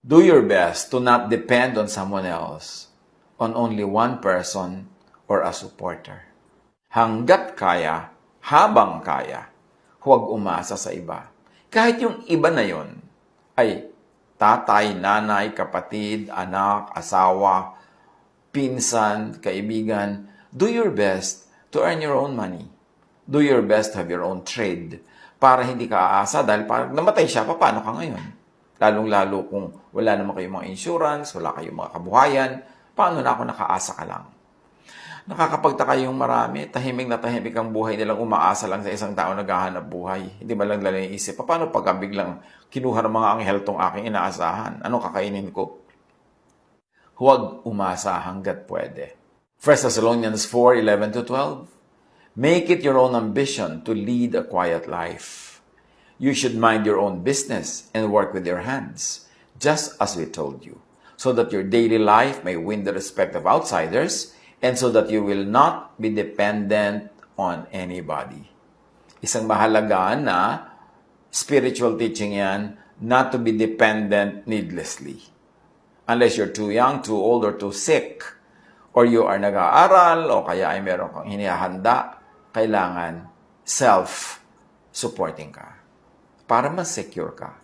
Do your best to not depend on someone else, on only one person or a supporter. Hanggat kaya, habang kaya, huwag umasa sa iba. Kahit yung iba na yon ay tatay, nanay, kapatid, anak, asawa, pinsan, kaibigan, do your best to earn your own money. Do your best to have your own trade para hindi ka aasa dahil parang namatay siya, paano ka ngayon? Lalong-lalo kung wala naman kayong mga insurance, wala kayong mga kabuhayan, paano na ako nakaasa ka lang? Nakakapagtaka yung marami, tahimik na tahimik ang buhay nilang umaasa lang sa isang tao naghahanap buhay. Hindi ba lang nila isip, paano pag biglang kinuha ng mga anghel tong aking inaasahan? Anong kakainin ko? Huwag umasa hanggat pwede. 1 Thessalonians 4:11-12. Make it your own ambition to lead a quiet life. You should mind your own business and work with your hands, just as we told you, so that your daily life may win the respect of outsiders and so that you will not be dependent on anybody. Isang mahalaga na spiritual teaching yan, not to be dependent needlessly. Unless you're too young, too old, or too sick, or you are nag-aaral, o kaya ay meron kang hinihanda, kailangan self-supporting ka para mas secure ka.